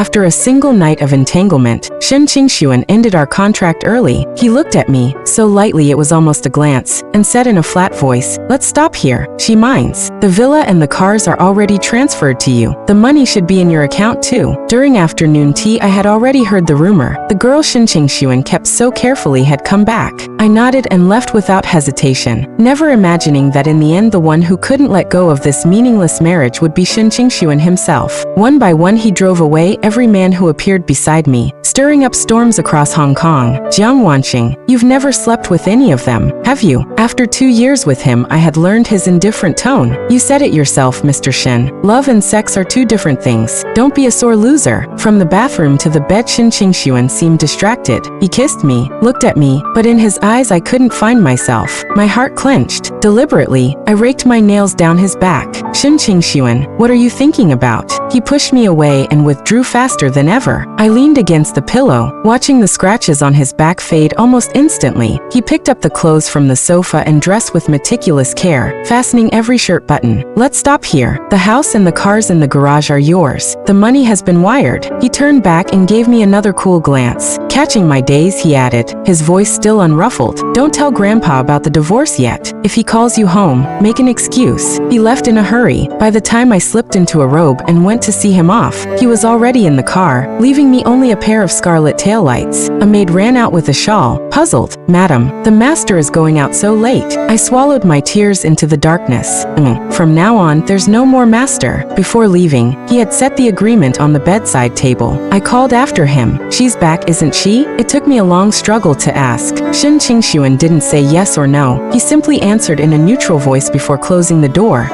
After a single night of entanglement, Shen Qingxuan ended our contract early. He looked at me, so lightly it was almost a glance, and said in a flat voice, "Let's stop here. She minds. The villa and the cars are already transferred to you. The money should be in your account too." During afternoon tea I had already heard the rumor. The girl Shen Qingxuan kept so carefully had come back. I nodded and left without hesitation, never imagining that in the end the one who couldn't let go of this meaningless marriage would be Shen Qingxuan himself. One by one he drove away every man who appeared beside me, stirring up storms across Hong Kong. Jiang Wanqing, you've never slept with any of them, have you? After 2 years with him I had learned his indifferent tone. You said it yourself, Mr. Shen. Love and sex are two different things. Don't be a sore loser. From the bathroom to the bed Shen Qingxuan seemed distracted. He kissed me, looked at me, but in his eyes I couldn't find myself. My heart clenched. Deliberately, I raked my nails down his back. Shen Qingxuan, what are you thinking about? He pushed me away and withdrew faster than ever. I leaned against the pillow, watching the scratches on his back fade almost instantly. He picked up the clothes from the sofa and dressed with meticulous care, fastening every shirt button. Let's stop here. The house and the cars in the garage are yours. The money has been wired. He turned back and gave me another cool glance. Catching my daze, he added, his voice still unruffled. Don't tell Grandpa about the divorce yet. If he calls you home, make an excuse. He left in a hurry. By the time I slipped into a robe and went to see him off, he was already in the car, leaving me only a pair of scarlet taillights. A maid ran out with a shawl, puzzled. Madam, the master is going out so late. I swallowed my tears into the darkness. From now on, there's no more master. Before leaving, he had set the agreement on the bedside table. I called after him. She's back, isn't she? It took me a long struggle to ask. Shen Qingxuan didn't say yes or no. He simply answered in a neutral voice before closing the door.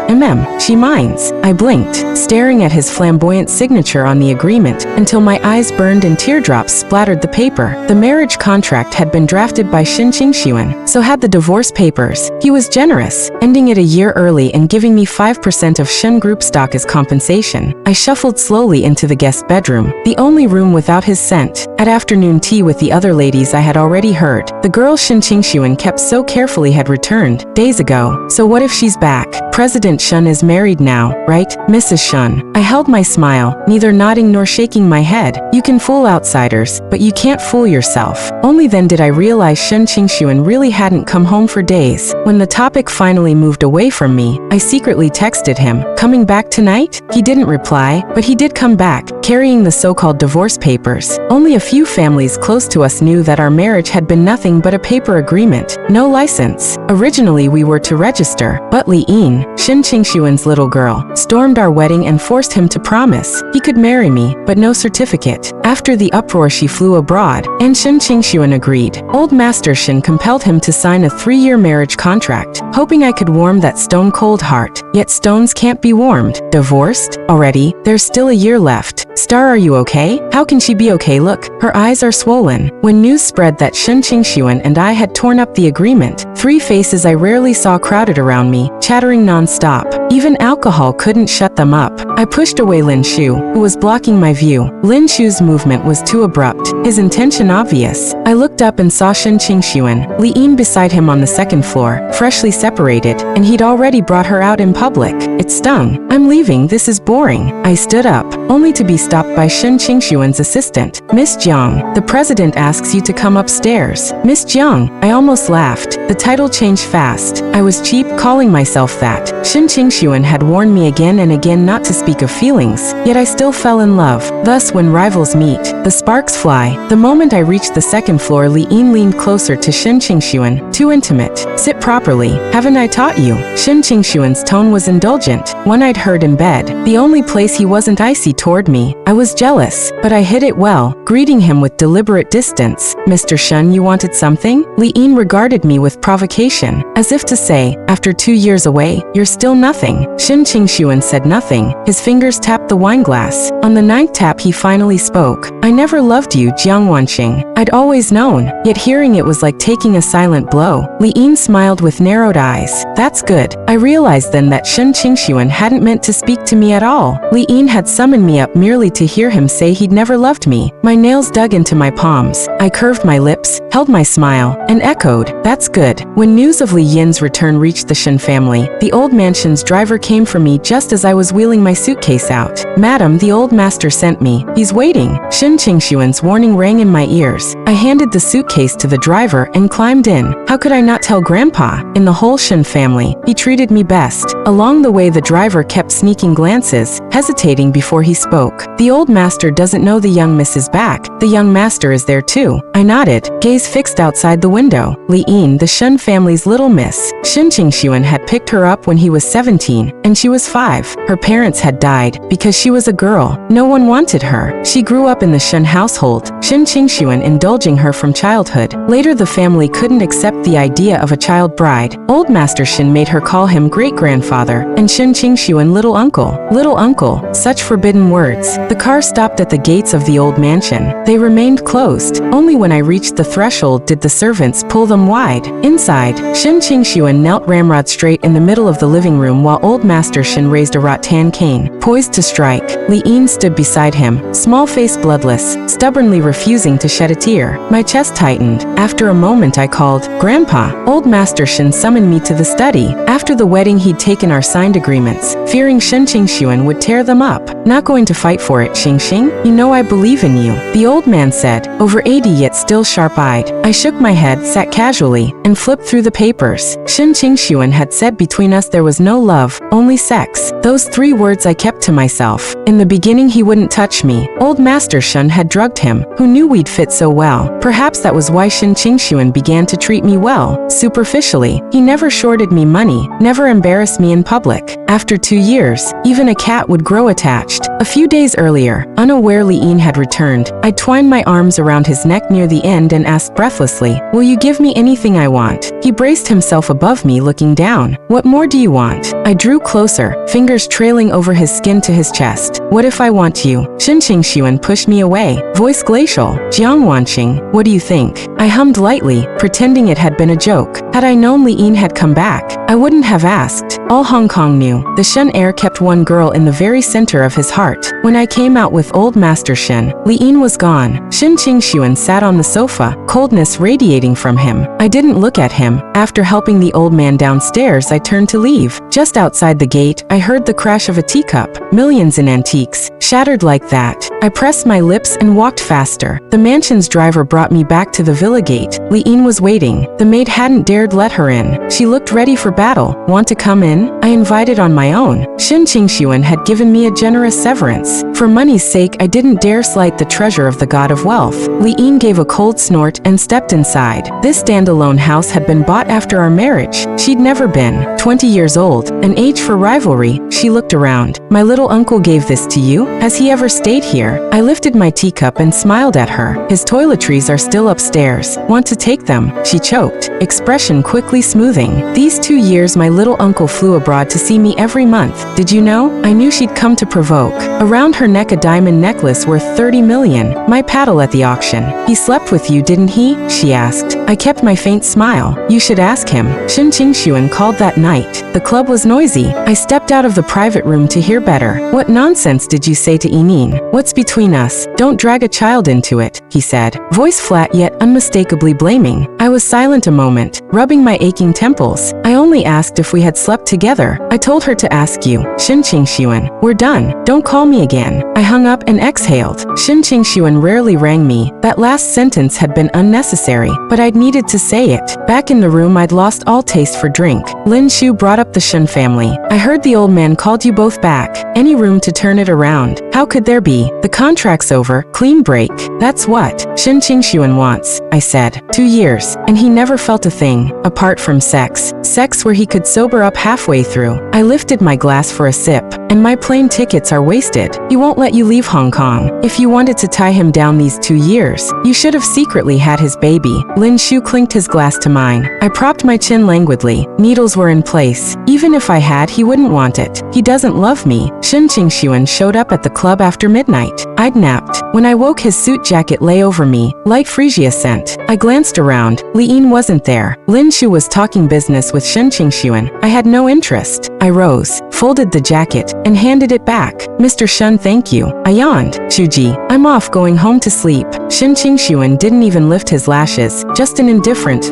She minds. I blinked, staring at his flamboyant signature on the agreement, until my eyes burned and teardrops splattered the paper. The marriage contract had been drafted by Shen Qingxuan, so had the divorce papers. He was generous, ending it a year early and giving me 5% of Shen Group stock as compensation. I shuffled slowly into the guest bedroom, the only room without his scent. At afternoon tea with the other ladies I had already heard. The girl Shen Qingxuan kept so carefully had returned days ago. So what if she's back? President Shen is married now, right, Mrs. Shen? I held my smile, neither nodding nor shaking my head. You can fool outsiders, but you can't fool yourself. Only then did I realize Shen Qingxuan really hadn't come home for days. When the topic finally moved away from me, I secretly texted him, coming back tonight? He didn't reply, but he did come back, carrying the so-called divorce papers. Only a few families close to us knew that our marriage had been nothing but a paper agreement, no license. Originally we were to register, but Li Yin, Shen Qingxuan's little girl, stormed our wedding and forced him to promise he could marry me, but no certificate. After the uproar she flew abroad, and Shen Qingxuan agreed. Old Master Shen compelled him to sign a 3-year marriage contract, hoping I could warm that stone-cold heart. Yet stones can't be warmed. Divorced? Already? There's still a year left. Star, are you okay? How can she be okay? Look, her eyes are swollen. When news spread that Shen Qingxuan and I had torn up the agreement, 3 faces I rarely saw crowded around me, chattering non-stop. Even alcohol couldn't shut them up. I pushed away Lin Shu, who was blocking my view. Lin Shu's movement was too abrupt, his intention obvious. I looked up and saw Shen Qingxuan, Li Yin beside him on the 2nd floor, freshly separated, and he'd already brought her out in public. It stung. I'm leaving, this is boring. I stood up, only to be stopped by Shen Qingxuan's assistant. Miss Jiang, the president asks you to come upstairs. Miss Jiang, I almost laughed. The title changed fast. I was cheap calling myself that. Shen Qingxuan had warned me again and again not to speak of feelings, yet I still fell in love. Thus, when rivals meet, the sparks fly. The moment I reached the 2nd floor, Li Yin leaned closer to Shen Qingxuan. Too intimate. Sit properly. Haven't I taught you? Shen Qingxuan's tone was indulgent, one I'd heard in bed. The only place he wasn't icy toward me. I was jealous, but I hid it well, greeting him with deliberate distance. Mr. Shen, you wanted something? Li Yin regarded me with provocation, as if to say, after 2 years away, you're still nothing. Shen Qingxuan said nothing. His fingers tapped the wineglass. On the 9th tap he finally spoke. I never loved you, Jiang Wanqing. I'd always known, yet hearing it was like taking a silent blow. Li Yin smiled with narrowed eyes. That's good. I realized then that Shen Qingxuan hadn't meant to speak to me at all. Li Yin had summoned me up merely to hear him say he'd never loved me. My nails dug into my palms. I curved my lips, held my smile, and echoed, that's good. When news of Li Yin's return reached the Shen family, the old mansion's driver came for me just as I was wheeling my suitcase out. Madam, the old master sent me. He's waiting. Shen Qingxuan's warning rang in my ears. I handed the suitcase to the driver and climbed in. How could I not tell Grandpa? In the whole Shen family, he treated me best. Along the way, the driver kept sneaking glances, hesitating before he spoke. The old master doesn't know the young miss is back. The young master is there too. I nodded, gaze fixed outside the window. Li Yin, the Shen family's little miss. Shen Qingxuan had picked her up when he was 17, and she was 5. Her parents had died because she was a girl. No one wanted her. She grew up in the Shen household, Shen Qingxuan indulging her from childhood. Later, the family couldn't accept the idea of a child bride. Old Master Shen made her call him great-grandfather, and Shen Qingxuan little uncle. Little uncle, such forbidden words. The car stopped at the gates of the old mansion. They remained closed. Only when I reached the threshold did the servants pull them wide. Inside, Shen Qingxuan knelt ramrod straight in the middle of the living room while Old Master Shen raised a rattan cane, poised to strike. Li Yin stood beside him, small face bloodless, stubbornly refusing to shed a tear. My chest tightened. After a moment I called, Grandpa. Old Master Shen summoned me to the study. After the wedding he'd taken our signed agreements, fearing Shen Qingxuan would tear them up. Not going to fight for it, Xingxing. You know I believe in you, the old man said, over 80 yet still sharp-eyed. I shook my head, sat casually, and flipped through the papers. Shen Qingxuan had said between us there was no love, only sex. Those 3 words I kept to myself. In the beginning he wouldn't touch me. Old Master Shen had drugged him, who knew we'd fit so well. Perhaps that was why Shen Qingxuan began to treat me well, superficially. He never shorted me money, never embarrassed me in public. After 2 years, even a cat would grow attached. A few days earlier, unaware Li Yin had returned, I twined my arms around his neck near the end and asked breathlessly, will you give me anything I want? He braced himself above me, looking down. What more do you want? I drew closer, fingers trailing over his skin to his chest. What if I want you? Shen Qingxuan pushed me away, voice glacial. Jiang Wanqing, what do you think? I hummed lightly, pretending it had been a joke. Had I known Li Yin had come back, I wouldn't have asked. All Hong Kong knew, the Shen heir kept one girl in the very center of his heart. When I came out with Old Master Shen, Li Yin was gone. Shen Qingxuan sat on the sofa, coldness radiating from him. I didn't look at him. After helping the old man downstairs, I turned to leave. Just outside the gate, I heard the crash of a teacup. Millions in antiques, shattered like that. I pressed my lips and walked faster. The mansion's driver brought me back to the villa gate. Li Yin was waiting. The maid hadn't dared let her in. She looked ready for battle. Want to come in? I invited on my own. Shen Qingxuan had given me a generous severance. For money's sake, I didn't dare slight the treasure of the god of wealth. Li Yin gave a cold snort and stepped inside. This standalone house had been bought after our marriage. She'd never been 20 years old, an age for rivalry. She looked around. My little uncle gave this to you? Has he ever stayed here? I lifted my teacup and smiled at her. His toiletries are still upstairs. Want to take them? She choked, expression quickly smoothing. These 2 years my little uncle flew abroad to see me every month. Did you know? I knew she'd come to provoke. Around her neck a diamond necklace worth 30 million. My paddle at the auction. He slept with you, didn't he? She asked. I kept my faint smile. You should ask him. Shen Qingxuan called that night. The club was noisy. I stepped out of the private room to hear better. What nonsense did you say to Yinin? What's between us? Don't drag a child into it, he said, voice flat yet unmistakably blaming. I was silent a moment, rubbing my aching temples. I only asked if we had slept together. I told her to ask you. Shen Qingxuan, we're done. Don't call me again. I hung up and exhaled. Shen Qingxuan rarely rang me. That last sentence had been unnecessary, but I'd needed to say it. Back in the room, I'd lost all taste for drink. Lin Shu brought up the Shen family. I heard the old man called you both back. Any room to turn it around? How could there be? The contract's over. Clean break. That's what Shen Qingxuan wants, I said. 2 years, and he never felt a thing, apart from sex. Sex where he could sober up halfway through. I lifted my glass for a sip, and my plane tickets are wasted. He won't let you leave Hong Kong. If you wanted to tie him down these 2 years, you should have secretly had his baby. Lin Shu clinked his glass to mine. I propped my chin languidly. Needles were in place. Even if I had, he wouldn't want it. He doesn't love me. Shen Qingxuan showed up at the club after midnight. I'd napped. When I woke, his suit jacket lay over me, light freesia scent. I glanced around. Lian wasn't there. Lin Shu was talking business with Shen Qingxuan. I had no interest. I rose, folded the jacket, and handed it back. Mr. Shen, thank you. I yawned. Shuji, I'm off, going home to sleep. Shen Qingxuan didn't even lift his lashes, just an indifferent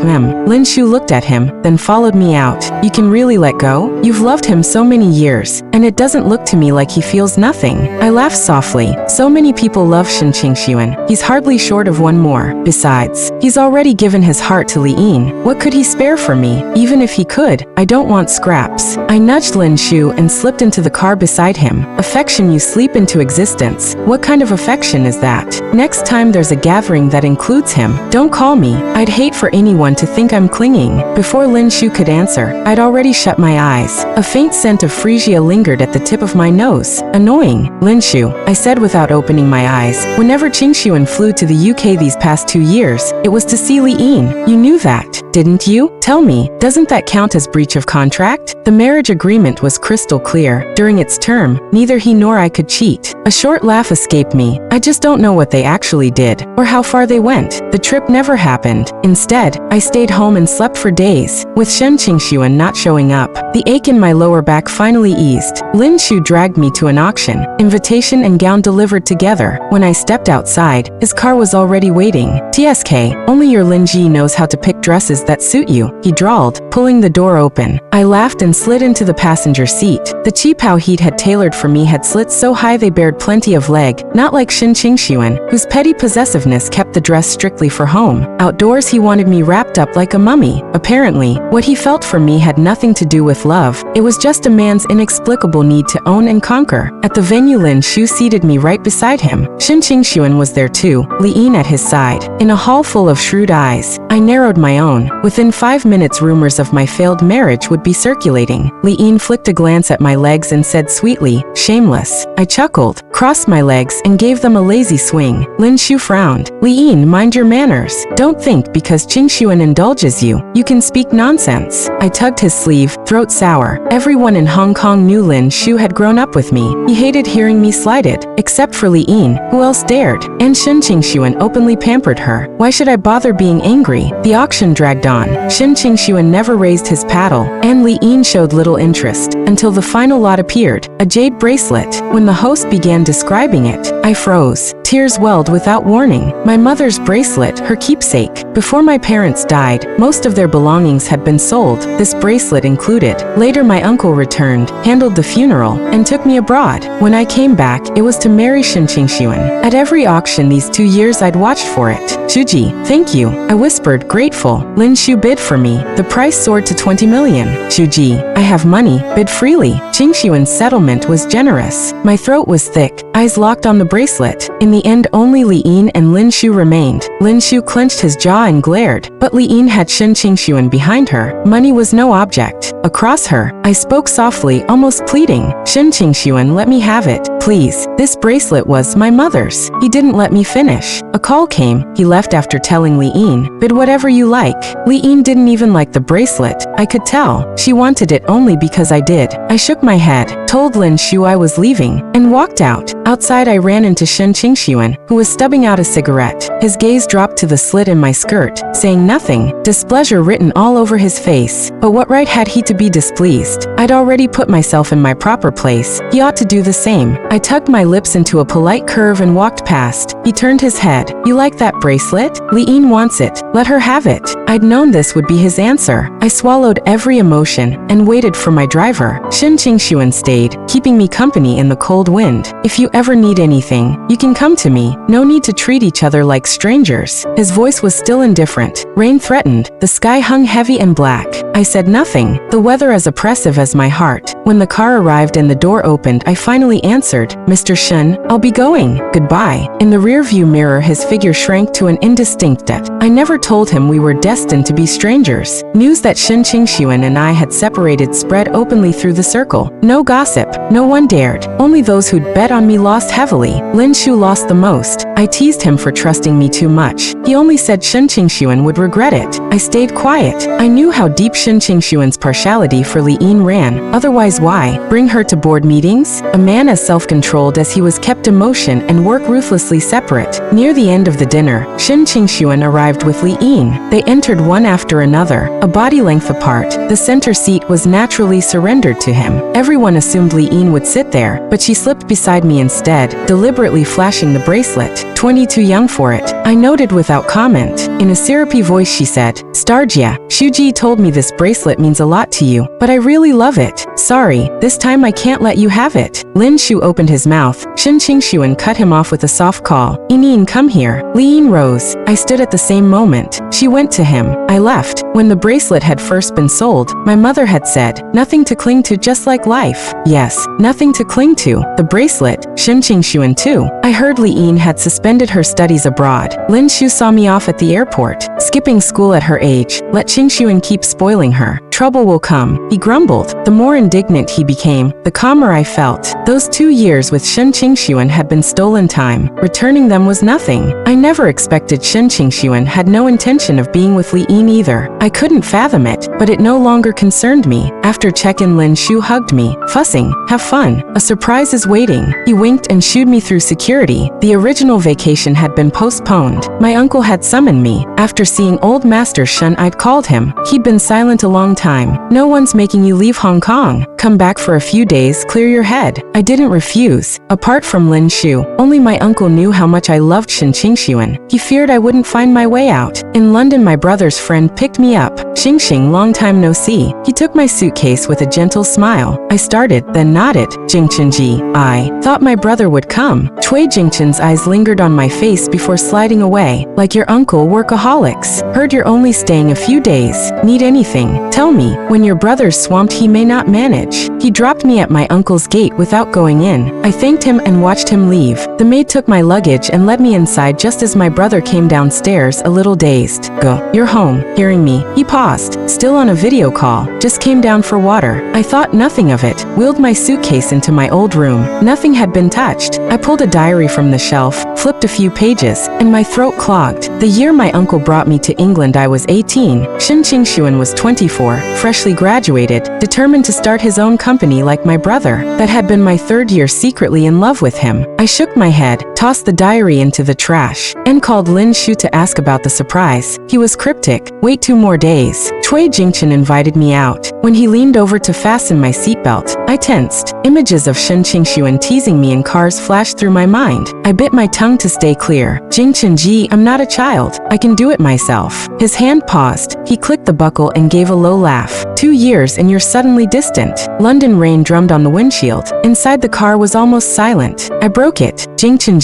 Lin Shu looked at him, then followed me out. You can really let go? You've loved him so many years, and it doesn't look to me like he feels nothing. I laughed softly. So many people love Shen Qingxuan. He's hardly short of one more. Besides, he's already given his heart to Lian. What could he spare for me? Even if he could, I don't want scraps. I nudged Lin Shu and slipped into the car beside him. Affection you sleep into existence. What kind of affection is that? Next time there's a gathering that includes him, don't call me. I'd hate for anyone to think I'm clinging. Before Lin Shu could answer, I'd already shut my eyes. A faint scent of freesia lingered at the tip of my nose. Annoying. Lin Shu, I said without opening my eyes. Whenever Qingxuan flew to the UK these past 2 years, it was to see Lian. You knew that, didn't you? Tell me, doesn't that count as breach of contract? The marriage agreement was crystal clear. During its term, neither he nor I could cheat. A short laugh escaped me. I just don't know what they actually did, or how far they went. The trip never happened. Instead, I stayed home and slept for days, with Shen Qingxuan not showing up. The ache in my lower back finally eased. Lin Shu dragged me to an auction. Invitation and gown delivered together. When I stepped outside, his car was already waiting. TSK, only your Lin Ji knows how to pick dresses that suit you, he drawled, pulling the door open. I laughed and slid into the passenger seat. The qipao he'd had tailored for me had slits so high they bared plenty of leg, not like Shen Qingxuan, whose petty possessiveness kept the dress strictly for home. Outdoors he wanted me wrapped up like a mummy. Apparently, what he felt for me had nothing to do with love. It was just a man's inexplicable need to own and conquer. At the venue, Lin Shu seated me right beside him. Shen Qingxuan was there too, Lian at his side. In a hall full of shrewd eyes, I narrowed my own. Within 5 minutes, rumors of my failed marriage would be circulating. Lian flicked a glance at my legs and said sweetly, shameless. I chuckled, crossed my legs, and gave them a lazy swing. Lin Shu frowned. Lian, mind your manners. Don't think because Qingxuan indulges you, you can speak nonsense. I tugged his sleeve, throat sour. Everyone in Hong Kong knew Lin Shu had grown up with me. He hated hearing me slighted, except for Lian, who else dared? And Shen Qingxuan openly pampered her. Why should I bother being angry? The auction dragged on. Shen Qingxuan never raised his paddle, and Lian showed little interest, until the final lot appeared, a jade bracelet. When the host began describing it, I froze. Tears welled without warning. My mother's bracelet, her keepsake. Before my parents died, most of their belongings had been sold, this bracelet included. Later my uncle returned, handled the funeral, and took me abroad. When I came back, it was to marry Shen Qingxuan. At every auction these 2 years I'd watched for it. Shuji, thank you, I whispered, grateful. Lin Shu bid for me. The price soared to 20 million. Shuji, I have money, bid freely. Qingxuan's settlement was generous. My throat was thick, eyes locked on the bracelet. In the end, only Lian and Lin Shu remained. Lin Shu clenched his jaw and glared, but Lian had Shen Qingxuan behind her. Money was no object. Across her, I spoke softly, almost pleading. Shen Qingxuan, let me have it, please. This bracelet was my mother's. He didn't let me finish. A call came. He left after telling Lian, bid whatever you like. Lian didn't even like the bracelet. I could tell. She wanted it only because I did. I shook my head, told Lin Shu I was leaving, and walked out. Outside I ran into Shen Qingxuan, who was stubbing out a cigarette. His gaze dropped to the slit in my skirt, saying nothing, displeasure written all over his face. But what right had he to be displeased? I'd already put myself in my proper place. He ought to do the same. I tugged my lips into a polite curve and walked past. He turned his head. You like that bracelet? Lian wants it. Let her have it. I'd known this would be his answer. I swallowed every emotion and waited for my driver. Shen Qingxuan stayed, keeping me company in the cold wind. If you ever need anything, you can come to me. No need to treat each other like strangers. His voice was still indifferent. Rain threatened. The sky hung heavy and black. I said nothing, the weather as oppressive as my heart. When the car arrived and the door opened, I finally answered, Mr. Shen, I'll be going. Goodbye. In the rearview mirror, his figure shrank to an indistinct depth. I never told him we were destined to be strangers. News that Shen Qingxuan and I had separated spread openly through the circle. No gossip. gossip. No one dared. Only those who'd bet on me lost heavily. Lin Shu lost the most. I teased him for trusting me too much. He only said Shen Qingshuan would regret it. I stayed quiet. I knew how deep Shen Qingshuan's partiality for Li Yin ran. Otherwise, why bring her to board meetings? A man as self-controlled as he was kept emotion and work ruthlessly separate. Near the end of the dinner, Shen Qingshuan arrived with Li Yin. They entered one after another, a body length apart. The center seat was naturally surrendered to him. Everyone assumed Li Yin would sit there, but she slipped beside me instead, deliberately flashing the bracelet. 22 young for it. I noted without comment. In a syrupy voice she said, Starjia, Shuji told me this bracelet means a lot to you, but I really love it. Sorry, this time I can't let you have it. Lin Shu opened his mouth. Shen Qingshuan cut him off with a soft call. Yin, come here. Li Yin rose. I stood at the same moment. She went to him. I left. When the bracelet had first been sold, my mother had said, nothing to cling to just like life. Yes, nothing to cling to. The bracelet, Shen Qingshuan too. I heard Li Yin had suspended her studies abroad. Lin Shu saw me off at the airport. Skipping school at her age, let Qingshuan keep spoiling her. Trouble will come, he grumbled. The more indignant he became, the calmer I felt. Those 2 years with Shen Qingshuan had been stolen time. Returning them was nothing. I never expected Shen Qingshuan had no intention of being with Li Yin either. I couldn't fathom it, but it no longer concerned me. After check-in, Lin Shu hugged me, fussing, have fun. A surprise is waiting. He winked and shooed me through security. The original vacation had been postponed. My uncle had summoned me. After seeing old Master Shen, I'd called him. He'd been silent a long time. No one's making you leave Hong Kong. Come back for a few days, clear your head. I didn't refuse. Apart from Lin Shu, only my uncle knew how much I loved Shen Qingshuan. He feared I wouldn't find my way out. In London, my brother's friend picked me up. Xing, long time no see. He took my suitcase with a gentle smile. I started, then nodded. Jingchenji, I thought my brother would come. Cui Jingchen's eyes lingered on my face before sliding away. Like your uncle, workaholics. Heard you're only staying a few days. Need anything? Tell me. When your brother's swamped, he may not manage. He dropped me at my uncle's gate without going in. I thanked him and watched him leave. The maid took my luggage and led me inside just as my brother came downstairs, a little dazed. Go. You're home. Hearing me, he paused. Still on a video call. Just came down for water. I thought nothing of it. Wheeled my suitcase into my old room. Nothing had been touched. I pulled a diary from the shelf, flipped a few pages, and my throat clogged. The year my uncle brought me to England, I was 18. Shen Qingshuan was 24, freshly graduated, determined to start his own company like my brother. That had been my 3rd year secretly in love with him. I shook my head, tossed the diary into the trash, and called Lin Shu to ask about the surprise. He was cryptic. Wait 2 more days. Cui Jingchen invited me out. When he leaned over to fasten my seatbelt, I tensed. Images of Shen Qingshuan teasing me in cars flashed through my mind. I bit my tongue to stay clear. Jingchen, I'm not a child. I can do it myself. His hand paused. He clicked the buckle and gave a low laugh. 2 years and you're suddenly distant. London rain drummed on the windshield. Inside the car was almost silent. I broke it. Jingchen,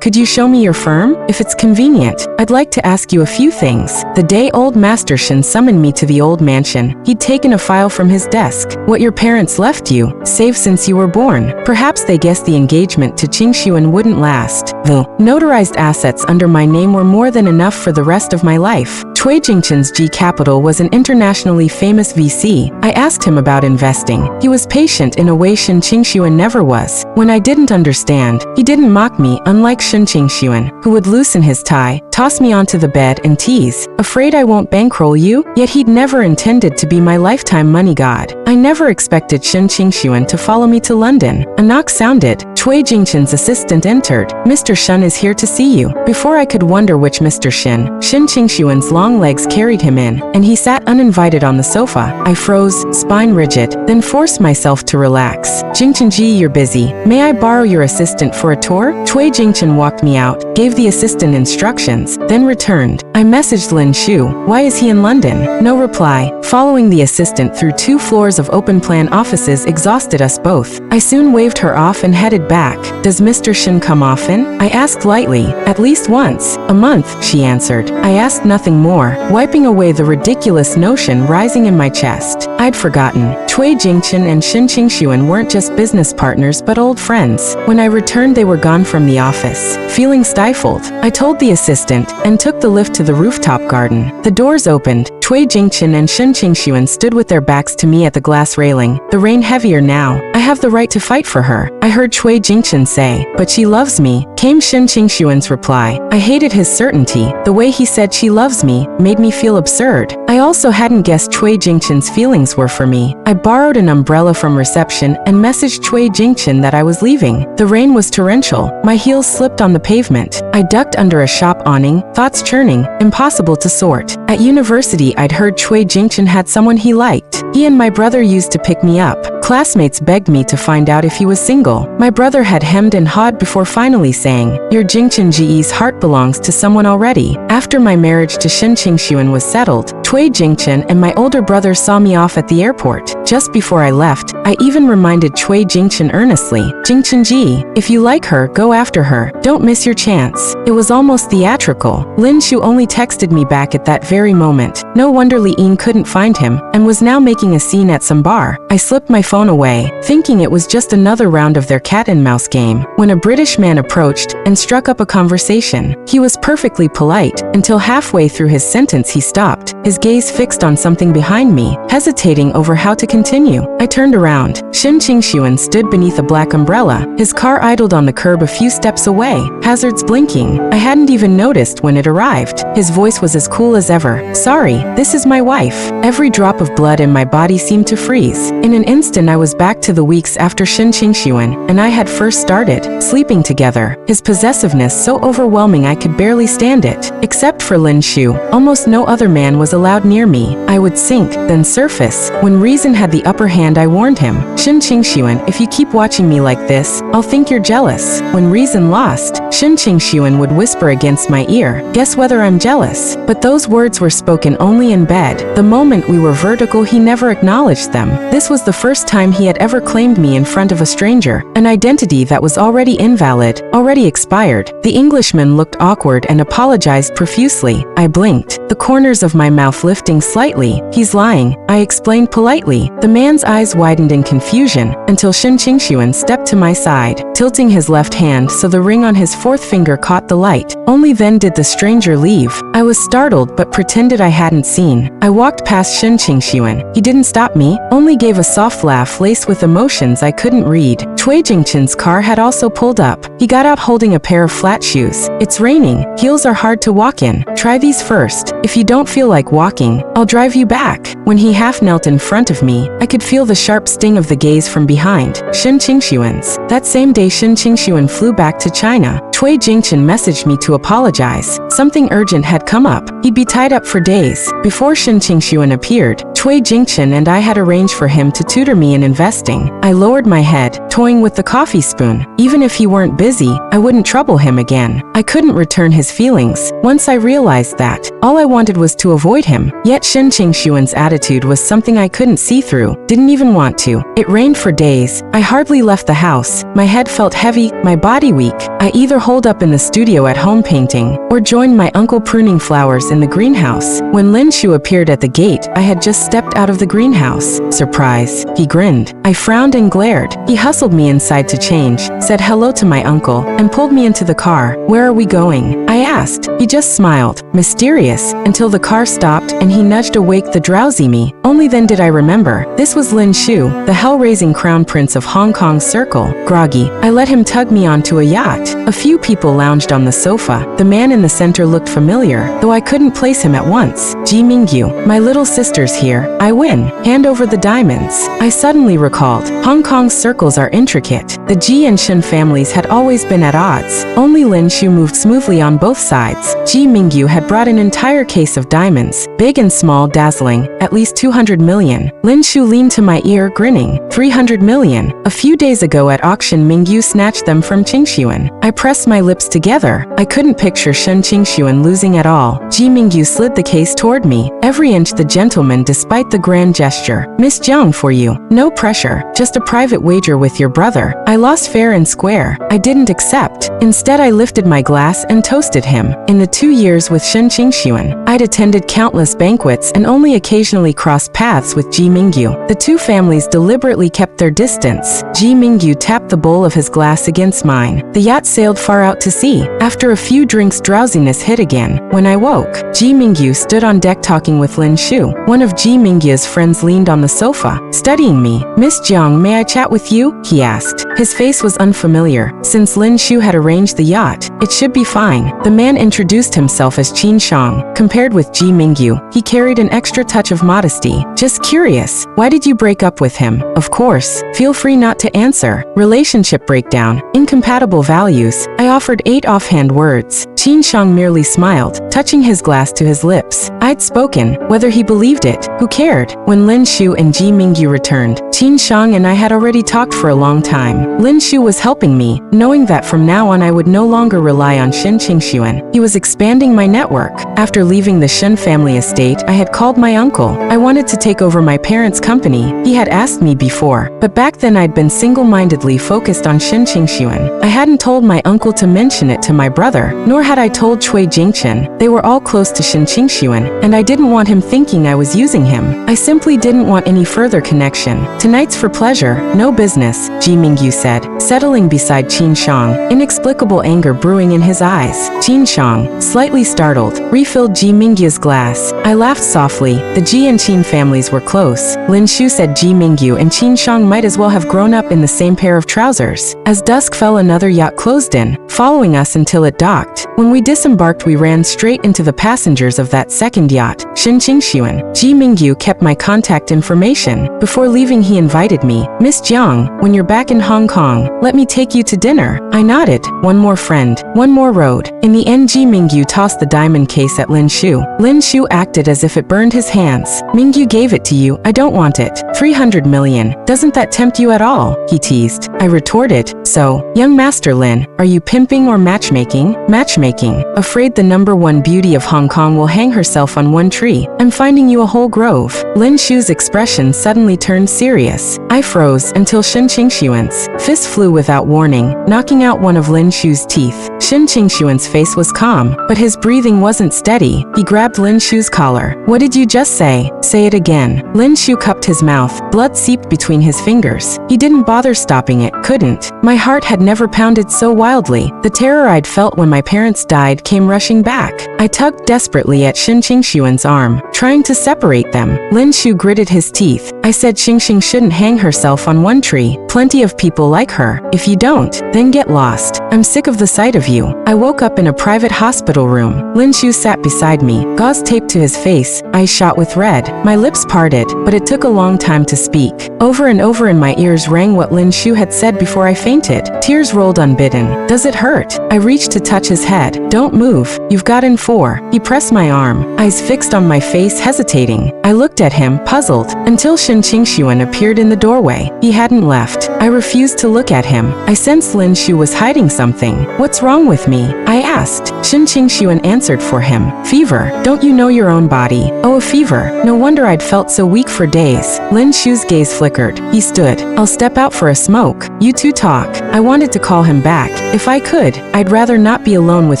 could you show me your firm? If it's convenient, I'd like to ask you a few things. The day old Master Shen summoned me to the old mansion, he'd taken a file from his desk. What your parents left you, saved since you were born. Perhaps they guessed the engagement to Qingshuan wouldn't last. The notarized assets under my name were more than enough for the rest of my life. Cui Jingchen's G Capital was an internationally famous VC. I asked him about investing. He was patient in a way Shen Qingshuan never was. When I didn't understand, he didn't mock me, unlike Shen Qingshuan, who would loosen his tie, toss me onto the bed and tease. Afraid I won't bankroll you? Yet he'd never intended to be my lifetime money god. I never expected Shen Qingshuan to follow me to London. A knock sounded. Cui Jingchen's assistant entered. Mr. Shen is here to see you. Before I could wonder which Mr. Shen, Shen Qingshuan's long legs carried him in, and he sat uninvited on the sofa. I froze, spine rigid, then forced myself to relax. Jingchen, you're busy. May I borrow your assistant for a tour? Cui Jingchen walked me out, gave the assistant instructions, then returned. I messaged Lin Shu. Why is he in London? No reply. Following the assistant through 2 floors of open-plan offices exhausted us both. I soon waved her off and headed back. Does Mr. Shen come often? I asked lightly. At least once a month, she answered. I asked nothing more, wiping away the ridiculous notion rising in my chest. I'd forgotten. Cui Jingchen and Shin Qingshuan weren't just business partners but old friends. When I returned, they were gone from the office. Feeling stifled, I told the assistant and took the lift to the rooftop garden. The doors opened. Cui Jingchen and Shin Qingshuan stood with their backs to me at the glass railing, the rain heavier now. I have the right to fight for her, I heard Cui Jingchen say. But she loves me, came Shin Qingshuan's reply. I hated his certainty. The way he said she loves me made me feel absurd. I also hadn't guessed Cui Jingchen's feelings were for me. I borrowed an umbrella from reception and messaged Cui Jingchen that I was leaving. The rain was torrential. My heels slipped on the pavement. I ducked under a shop awning, thoughts churning, impossible to sort. At university, I'd heard Cui Jingchen had someone he liked. He and my brother used to pick me up. Classmates begged me to find out if he was single. My brother had hemmed and hawed before finally saying, "Your Jingchen Ji's heart belongs to someone already." After my marriage to Shin Qingshuan was settled, Cui Jingchen and my older brother saw me off at the airport. Just before I left, I even reminded Cui Jingchen earnestly, "Jingchen Ji, if you like her, go after her. Don't miss your chance." It was almost theatrical. Lin Shu only texted me back at that very moment. No wonder Li Ying couldn't find him and was now making a scene at some bar. I slipped my phone away, thinking it was just another round of their cat and mouse game, when a British man approached and struck up a conversation. He was perfectly polite, until halfway through his sentence he stopped, his gaze fixed on something behind me, hesitating over how to continue. I turned around. Shin Qingshuan stood beneath a black umbrella. His car idled on the curb a few steps away, hazards blinking. I hadn't even noticed when it arrived. His voice was as cool as ever. "Sorry, this is my wife." Every drop of blood in my body seemed to freeze. In an instant I was back to the weeks after Shin Qingshuan and I had first started, sleeping together. His possessiveness so overwhelming I could barely stand it. Except for Lin Shu, almost no other man was allowed near me. I would sink, then surface. When reason had the upper hand, I warned him, "Shin Qingshuan, if you keep watching me like this, I'll think you're jealous." When reason lost, Shin Qingshuan would whisper against my ear, "Guess whether I'm jealous?" But those words were spoken only in bed. The moment we were vertical, he never acknowledged them. This was the first time he had ever claimed me in front of a stranger, an identity that was already invalid, already expired. The Englishman looked awkward and apologized profusely. I blinked, the corners of my mouth lifting slightly. "He's lying," I explained politely. The man's eyes widened in confusion, until Shin Qingshuan stepped to my side, tilting his left hand so the ring on his fourth finger caught the light. Only then did the stranger leave. I was startled but pretended I hadn't seen. I walked past Shin Qingshuan. He didn't stop me, only gave a soft laugh laced with emotions I couldn't read. Cui Jingchen's car had also pulled up. He got out holding a pair of flat shoes. "It's raining. Heels are hard to walk in. Try these first. If you don't feel like walking, I'll drive you back." When he half knelt in front of me, I could feel the sharp sting of the gaze from behind. Shin Qingshuan's. That same day Shin Qingshuan flew back to China. Cui Jingchen messaged me to apologize. Something urgent had come up. He'd be tied up for days. Before Shin Qingshuan appeared, Cui Jingchen and I had arranged for him to tutor me in investing. I lowered my head, toying with the coffee spoon. Even if he weren't busy, I wouldn't trouble him again. I couldn't return his feelings. Once I realized that, all I wanted was to avoid him. Yet Shin Qingshuan's attitude was something I couldn't see through, didn't even want to. It rained for days. I hardly left the house. My head felt heavy, my body weak. I either holed up in the studio at home painting, or joined my uncle pruning flowers in the greenhouse. When Lin Shu appeared at the gate, I had just stepped out of the greenhouse. Surprise. He grinned. I frowned and glared. He hustled me inside to change, said hello to my uncle, and pulled me into the car. "Where are we going?" I asked. He just smiled, mysterious, until the car stopped and he nudged awake the drowsy me. Only then did I remember. This was Lin Shu, the hell-raising crown prince of Hong Kong's circle. Groggy, I let him tug me onto a yacht. A few people lounged on the sofa. The man in the center looked familiar, though I couldn't place him at once. Ji Mingyu, my little sister's here. I win. Hand over the diamonds. I suddenly recalled. Hong Kong's circles are intricate. The Ji and Shin families had always been at odds. Only Lin Shu moved smoothly on both sides. Ji Mingyu had brought an entire case of diamonds, big and small, dazzling, at least 200 million. Lin Shu leaned to my ear, grinning. 300 million. A few days ago at auction, Mingyu snatched them from Qingshuan. I pressed my lips together. I couldn't picture Shen Qingshuan losing at all. Ji Mingyu slid the case toward me, every inch the gentleman despite the grand gesture. "Miss Jiang for you. No pressure, just a private wager with your brother." I lost fair and square. I didn't accept. Instead, I lifted my glass and toasted him. In the 2 years with Shen Qingxuan, I'd attended countless banquets and only occasionally crossed paths with Ji Mingyu. The two families deliberately kept their distance. Ji Mingyu tapped the bowl of his glass against mine. The yacht sailed far out to sea. After a few drinks, drowsiness hit again. When I woke, Ji Mingyu stood on deck talking with Lin Shu. One of Ji Mingyu's friends leaned on the sofa, studying me. "Miss Jiang, may I chat with you?" he asked. His face was unfamiliar. Since Lin Shu had arranged the yacht, it should be fine. The man introduced himself as Qin Shang. Compared with Ji Mingyu, he carried an extra touch of modesty. "Just curious, why did you break up with him?" "Of course, feel free not to answer." "Relationship breakdown, incompatible values." I offered 8 offhand words. Qin Shang merely smiled, touching his glass to his lips. I'd spoken. Whether he believed it, who cared? When Lin Shu and Ji Mingyu returned, Qin Shang and I had already talked for a long time. Lin Shu was helping me, knowing that from now on I would no longer rely on Shen Qingxuan. He was expanding my network. After leaving the Shen family estate, I had called my uncle. I wanted to take over my parents' company. He had asked me before, but back then I'd been single-mindedly focused on Shen Qingxuan. I hadn't told my uncle to mention it to my brother, nor had I told Cui Jingchen. They were all close to Shen Qingxuan, and I didn't want him thinking I was using him. I simply didn't want any further connection. "Tonight's for pleasure, no business," Ji Mingyu said, settling beside Qin Shang, inexplicable anger brewing in his eyes. Qin Shang, slightly startled, refilled Ji Mingyu's glass. I laughed softly. The Ji and Qin families were close. Lin Shu said Ji Mingyu and Qin Shang might as well have grown up in the same pair of trousers. As dusk fell, another yacht closed in, following us until it docked. When we disembarked, we ran straight into the passengers of that second yacht, Shen Qingxuan. Ji Mingyu kept my contact information. Before leaving, he invited me. "Miss Jiang, when you're back in Hong Kong, let me take you to dinner." I nodded. One more friend, one more road. In the end, Ji Mingyu tossed the diamond case at Lin Shu. Lin Shu acted as if it burned his hands. "Mingyu gave it to you. I don't want it. 300 million. Doesn't that tempt you at all?" he teased. I retorted, "So, young Master Lin, are you pimping or matchmaking?" "Matchmaking. Afraid the #1 beauty of Hong Kong will hang herself on one tree. I'm finding you a whole grove." Lin Shu's expression suddenly turned serious. I froze until Shen Qingxuan's fist flew without warning, knocking out one of Lin Shu's teeth. Shen Qingxuan's face was calm, but his breathing wasn't steady. He grabbed Lin Shu's collar. "What did you just say?" "Say it again." Lin Shu cupped his mouth. Blood seeped between his fingers. He didn't bother stopping it, couldn't. My heart had never pounded so wildly. The terror I'd felt when my parents died came rushing back. I tugged desperately at Shen Qingxuan's arm, trying to separate them. Lin Shu gritted his teeth. "I said Xingxing shouldn't hang herself on one tree. Plenty of people like her. If you don't, then get lost. I'm sick of the sight of you." I woke up in a private hospital room. Lin Shu sat beside me, gauze taped to his face, eyes shot with red. My lips parted, but it took a long time to speak. Over and over in my ears rang what Lin Shu had said before I fainted. Tears rolled unbidden. "Does it hurt?" I reached to touch his head. "Don't move. You've got in 4. He pressed my arm, eyes fixed on my face, hesitating. I looked at him, puzzled, until Shen Qingxuan appeared in the doorway. He hadn't left. I refused to look at him. I sensed Lin Shu was hiding something. "What's wrong with me?" I asked. Shen Qingxuan answered for him. "Fever. Don't you know your own body?" "Oh, a fever. No wonder I'd felt so weak for days." Lin Shu's gaze flickered. He stood. "I'll step out for a smoke. You two talk." I wanted to call him back. If I could, I'd rather not be alone with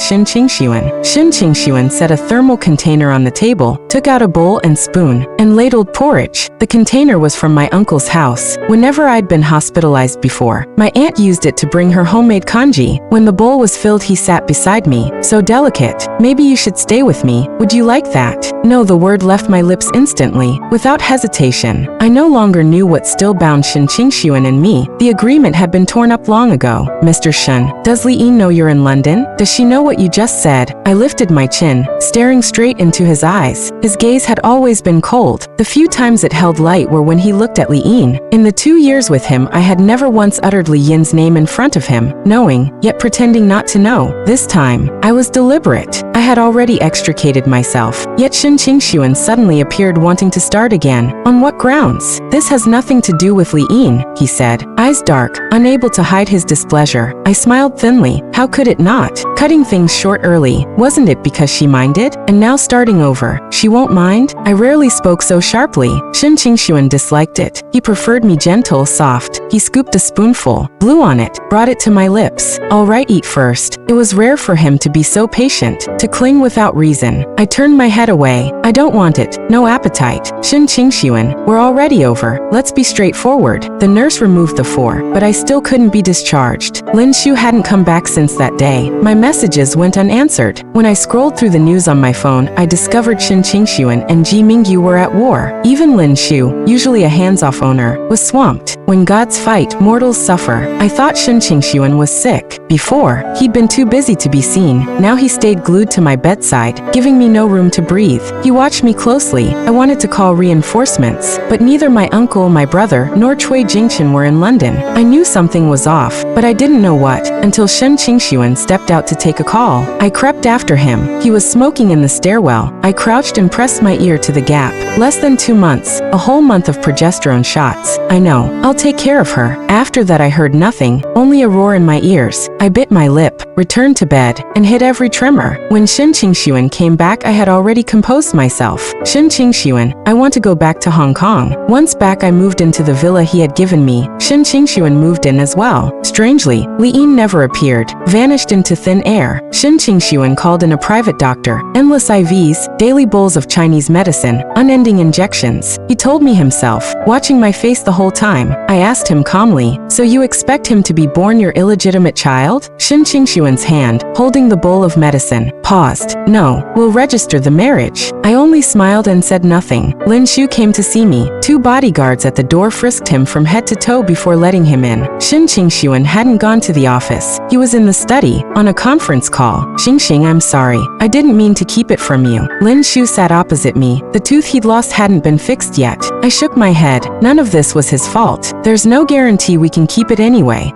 Shen Qingxuan. Shen Qingxuan set a thermal container on the table, took out a bowl and spoon, and ladled porridge. The container was from my uncle's house. Whenever I'd been hospitalized before, my aunt used it to bring her homemade congee. When the bowl was filled, he sat beside me. "So delicate. Maybe you should stay with me. Would you like that?" No, the word left my lips instantly, without hesitation. I no longer knew what still bound Shen Qingxuan and me. The agreement had been torn up long ago. "Mr. Shen, does Li'in know you're in London? Does she know what you just said?" I lifted my chin, staring straight into his eyes. His gaze had always been cold. The few times it held light were when he looked at Li'in. In the 2 years with him, I had never once uttered Li Yin's name in front of him, knowing, yet pretending not to know. This time, I was deliberate. I had already extricated myself. Yet Shen Qingxuan suddenly appeared wanting to start again. "On what grounds?" "This has nothing to do with Li'in," he said, eyes dark, unable to hide his displeasure. I smiled thinly. How could it not? Cutting things short early, wasn't it because she minded? And now starting over, she won't mind? I rarely spoke so sharply. Shen Qingxuan disliked it. He preferred me gentle, soft. He scooped a spoon spoonful, blew on it, brought it to my lips. All right, eat first. It was rare for him to be so patient, to cling without reason. I turned my head away. I don't want it. No appetite. Shin Qingxuan, we're already over. Let's be straightforward. The nurse removed the 4, but I still couldn't be discharged. Lin Shu hadn't come back since that day. My messages went unanswered. When I scrolled through the news on my phone, I discovered Shin Qingxuan and Ji Mingyu were at war. Even Lin Shu, usually a hands-off owner, was swamped. When gods fight, mortals suffer. I thought Shin Qingxuan was sick. Before, he'd been too busy to be seen. Now he stayed glued to my bedside, giving me no room to breathe. He watched me closely. I wanted to call reinforcements, but neither my uncle, my brother, nor Cui Jingchen were in London. I knew something was off, but I didn't know what, until Shen Qingxuan stepped out to take a call. I crept after him. He was smoking in the stairwell. I crouched and pressed my ear to the gap. Less than 2 months, a whole month of progesterone shots. I know. I'll take care of her. After that I heard nothing, only a roar in my ears. I bit my lip, returned to bed, and hid every tremor. When Shin Qingxuan came back, I had already composed myself. Shin Qingxuan, I want to go back to Hong Kong. Once back I moved into the villa he had given me. Shin Qingxuan moved in as well. Strangely, Li Yin never appeared, vanished into thin air. Shin Qingxuan called in a private doctor. Endless IVs, daily bowls of Chinese medicine, unending injections. He told me himself, watching my face the whole time. I asked him calmly, so you expect him to be born your illegitimate child? Shin Qingxuan's hand, holding the bowl of medicine, paused. No, we'll register the marriage. I only smiled and said nothing. Lin Shu came to see me. 2 bodyguards at the door frisked him from head to toe before letting him in. Shin Qingxuan hadn't gone to the office. He was in the study, on a conference call. Xingxing, I'm sorry. I didn't mean to keep it from you. Lin Shu sat opposite me. The tooth he'd lost hadn't been fixed yet. I shook my head. None of this was his fault. There's no guarantee we can keep it anyway.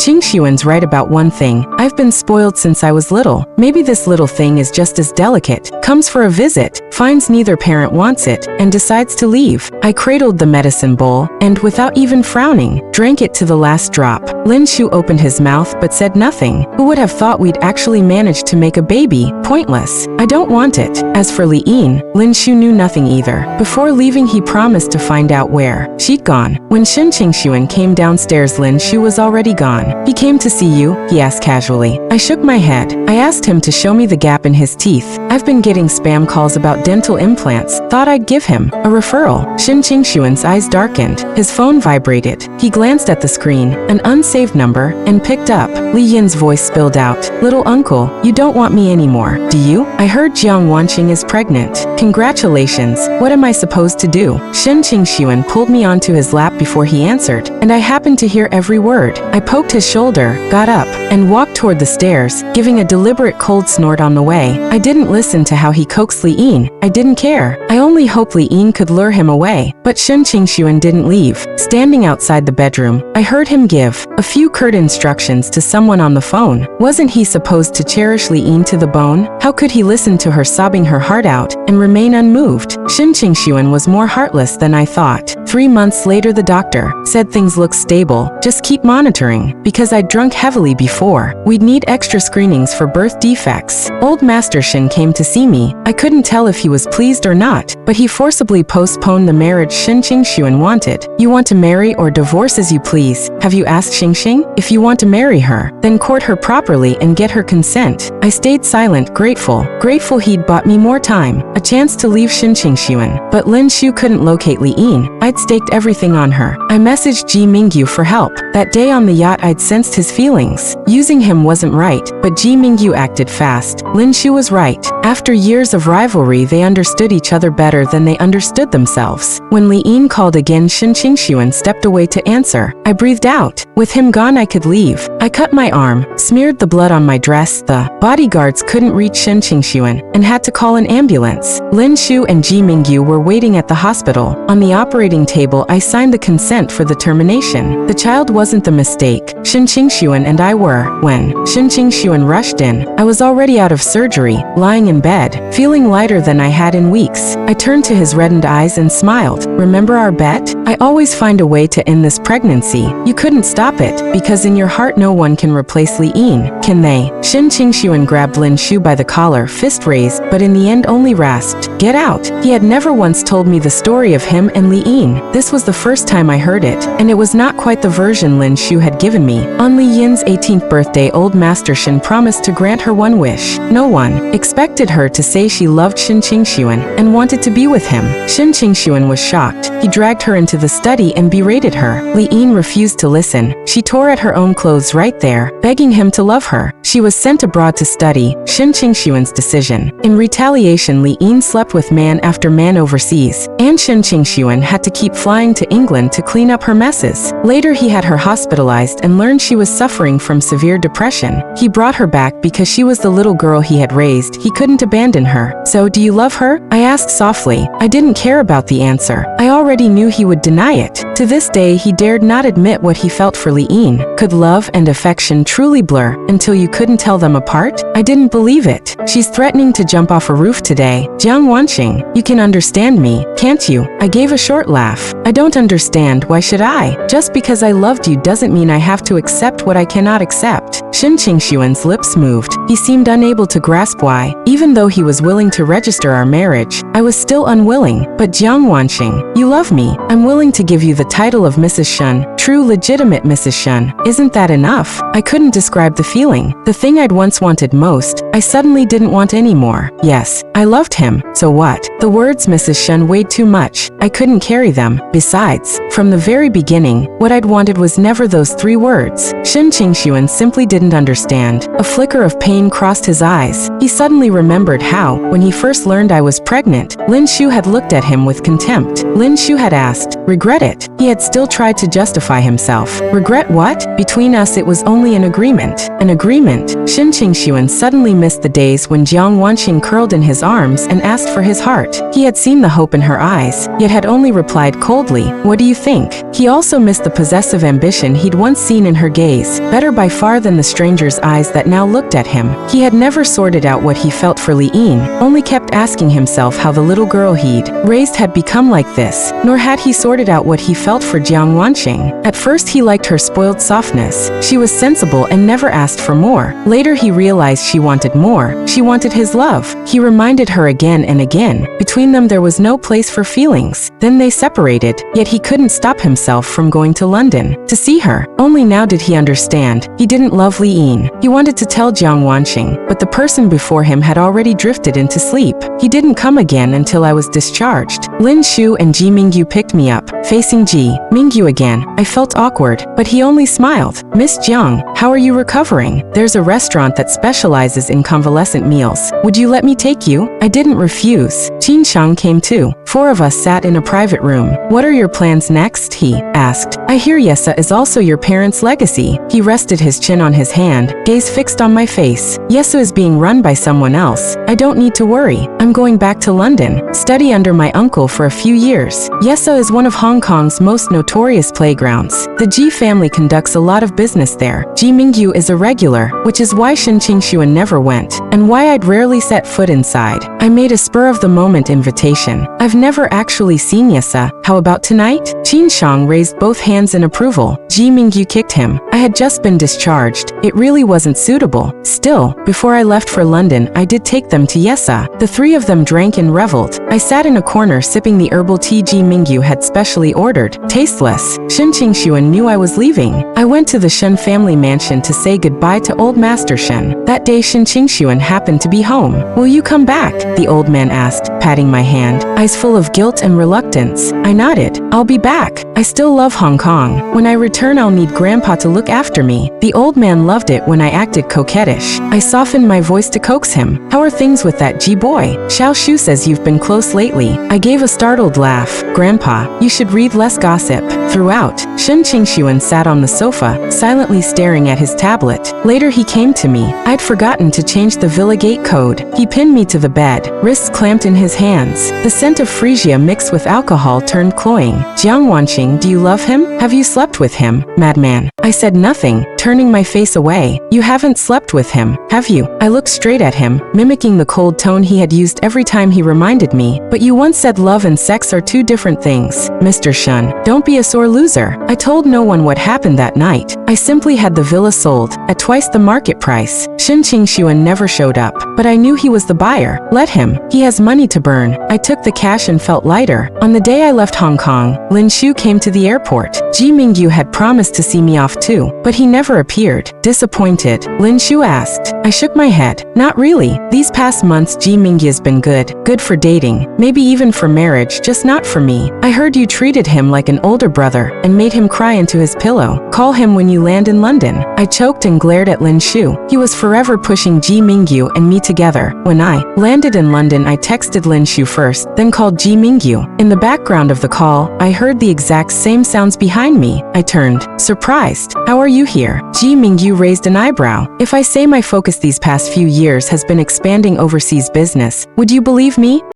Qingxuan's right about one thing. I've been spoiled since I was little. Maybe this little thing is just as delicate. Comes for a visit, finds neither parent wants it, and decides to leave. I cradled the medicine bowl, and without even frowning, drank it to the last drop. Lin Shu opened his mouth but said nothing. Who would have thought we'd actually managed to make a baby? Pointless. I don't want it. As for Li Yin, Lin Shu knew nothing either. Before leaving he promised to find out where she'd gone. When Shin Qingxuan came downstairs, Lin Shu was already gone. He came to see you? He asked casually. I shook my head. I asked him to show me the gap in his teeth. I've been getting spam calls about dental implants. Thought I'd give him a referral. Shin Qingxuan's eyes darkened. His phone vibrated. He glanced at the screen, an unsaved number, and picked up. Li Yin's voice spilled out. Little uncle, you don't want me anymore, do you? I heard Jiang Wanqing is pregnant. Congratulations. What am I supposed to do? Shin Qingxuan pulled me onto his lap before he answered, and I happened to hear every word. I poked his shoulder, got up, and walked toward the stairs, giving a deliberate cold snort on the way. I didn't listen to how he coaxed Li Yin. I didn't care. I only hoped Li Yin could lure him away. But Shin Qingxuan didn't leave. Standing outside the bedroom, I heard him give a few curt instructions to someone on the phone. Wasn't he supposed to cherish Li Yin to the bone? How could he listen to her sobbing her heart out and remain unmoved? Shin Qingxuan was more heartless than I thought. 3 months later the doctor said things look stable, just keep monitoring. Because I'd drunk heavily before, we'd need extra screenings for birth defects. Old Master Shin came to see me. I couldn't tell if he was pleased or not, but he forcibly postponed the marriage Shin Qingxuan wanted. You want to marry or divorce as you please. Have you asked Xingxing? If you want to marry her, then court her properly and get her consent. I stayed silent, grateful he'd bought me more time, a chance to leave Shin Qingxuan. But Lin Shu couldn't locate Li Yin. I'd staked everything on her. I messaged Ji Mingyu for help. That day on the yacht I'd sensed his feelings. Using him wasn't right, but Ji Mingyu acted fast. Lin Shu was right. After years of rivalry they understood each other better than they understood themselves. When Li Yin called again, Shin Qingxuan stepped away to answer. I breathed out. With him gone I could leave. I cut my arm, smeared the blood on my dress. The bodyguards couldn't reach Shin Qingxuan and had to call an ambulance. Lin Shu and Ji Mingyu were waiting at the hospital. On the operating table I signed the consent for the termination. The child wasn't the mistake. Shin Qingxuan and I were. When Shin Qingxuan rushed in, I was already out of surgery, lying in bed, feeling lighter than I had in weeks. I turned to his reddened eyes and smiled. Remember our bet? I always find a way to end this pregnancy. You couldn't stop it, because in your heart no one can replace Li-in, can they? Shin Qingxuan grabbed Lin Shu by the collar, fist raised, but in the end only rasped, "Get out!" He had never once told me the story of him and Li-in. This was the first time I heard it, and it was not quite the version Lin Shu had given me. On Li Yin's 18th birthday, old Master Shin promised to grant her one wish. No one expected her to say she loved Shin Qingxuan and wanted to be with him. Shin Qingxuan was shocked. He dragged her into the study and berated her. Li-in refused to listen. She tore at her own clothes right there, begging him to love her. She was sent abroad to study, Shin Qingxuan's decision. In retaliation, Li-in slept with man after man overseas, and Shin Qingxuan had to keep flying to England to clean up her messes. Later he had her hospitalized and learned she was suffering from severe depression. He brought her back because she was the little girl he had raised. He couldn't abandon her. "So, do you love her?" I asked softly. I didn't care about the answer. I already knew he would deny it. To this day, he dared not admit what he felt for Li-in. Could love and affection truly blur until you couldn't tell them apart? I didn't believe it. "She's threatening to jump off a roof today. Jiang Wanqing, you can understand me, can't you?" I gave a short laugh. "I don't understand. Why should I? Just because I loved you doesn't mean I have to accept what I cannot accept." Shin Qingxuan's lips moved. He seemed unable to grasp why. Even though he was willing to register our marriage, I was still unwilling. "But Jiang Wanqing, you love me. I'm willing to give you the title of Mrs. Shun, true legitimate Mrs. Shun. Isn't that enough?" I couldn't describe the feeling. The thing I'd once wanted most, I suddenly didn't want anymore. Yes, I loved him. So what? The words Mrs. Shun weighed too much. I couldn't carry them. Besides, from the very beginning, what I'd wanted was never those 3 words. Shin Qingxuan simply didn't understand. A flicker of pain crossed his eyes. He suddenly remembered how, when he first learned I was pregnant, Lin Shu had looked at him with contempt. Lin Shu had asked, "Regret it?" He had still tried to justify himself. Regret what? Between us it was only an agreement. An agreement? Shin Qingxuan suddenly missed the days when Jiang Wanqing curled in his arms and asked for his heart. He had seen the hope in her eyes, yet had only replied coldly, "What do you think?" He also missed the possessive ambition he'd once seen in her gaze, better by far than the stranger's eyes that now looked at him. He had never sorted out what he felt for Li-in, only kept asking himself how the little girl he'd raised had become like this, nor had he sorted out what he felt for Jiang Wanqing. At first he liked her spoiled softness. She was sensible and never asked for more. Later he realized she wanted more. She wanted his love. He reminded her again and again. Between them there was no place for feelings. Then they separated, yet he couldn't stop himself from going to London to see her. Only now did he understand. He didn't love Li-in. He wanted to tell Jiang Wanqing, but the person before him had already drifted into sleep. He didn't come again until I was discharged. Lin Shu and Ji Mingyu picked me up, facing Ji Mingyu again. I felt awkward, but he only smiled. "Miss Jiang, how are you recovering? There's a restaurant that specializes in convalescent meals. Would you let me take you?" I didn't refuse. Qin Shang came too. 4 of us sat in a private room. "What are your plans next?" he asked. "I hear Yesa is also your parents' legacy." He rested his chin on his hand, gaze fixed on my face. "Yesa is being run by someone else. I don't need to worry. I'm going back to London, study under my uncle for a few years. Yesa is one of Hong Kong's most notorious playgrounds. The Ji family conducts a lot of business there. Ji Mingyu is a regular, which is why Shin Qingxuan never went, and why I'd rarely set foot inside. I made a spur-of-the-moment invitation. I've never actually seen Yesa. How about tonight?" Qin Shang raised both hands in approval. Ji Mingyu kicked him. I had just been discharged. It really wasn't suitable. Still, before I left for London, I did take them to Yesa. The 3 of them drank and reveled. I sat in a corner sipping the herbal tea Ji Mingyu had specially ordered. Tasteless. Shin Qingxuan knew I was leaving. I went to the Shen family mansion to say goodbye to old Master Shen. That day Shin Qingxuan happened to be home. "Will you come back?" the old man asked, patting my hand, eyes full of guilt and reluctance. I nodded. "I'll be back. I still love Hong Kong. When I return I'll need Grandpa to look after me." The old man loved it when I acted coquettish. I softened my voice to coax him. "How are things with that Ji boy? Xiao Shu says you've been close lately." I gave a startled laugh. "Grandpa, you should read less gossip." Throughout, Shin Qingxuan sat on the sofa, silently staring at his tablet. Later he came to me. I'd forgotten to change the Villa Gate code. He pinned me to the bed, wrists clamped in his hands. The scent of freesia mixed with alcohol turned cloying. "Jiang Wanqing, do you love him? Have you slept with him?" "Madman." I said nothing, turning my face away. "You haven't slept with him, have you?" I looked straight at him, mimicking the cold tone he had used every time he reminded me, but you once said love and sex are two different things. Mr. Shun, don't be a sore loser. I told no one what happened that night. I simply had the villa sold at twice the market price. Shen Qingshuan never showed up, but I knew he was the buyer. Let him. He has money to burn. I took the cash and felt lighter. On the day I left Hong Kong, Lin Shu came to the airport. Ji Mingyu had promised to see me off too, but he never appeared. Disappointed, Lin Shu asked. I shook my head. Not really. These past months Ji Mingyu's been good. Good for dating. Maybe even for marriage, just not for me. I heard you treated him like an older brother and made him cry into his pillow. Call him when you land in London. I choked and glared at Lin Shu. He was forever pushing Ji Mingyu and me together. When I landed in London, I texted Lin Shu first, then called Ji Mingyu. In the background of the call, I heard the exact same sounds behind me. I turned, surprised. How are you here? Ji Mingyu raised an eyebrow. If I say my focus these past few years has been expanding overseas business, would you believe me?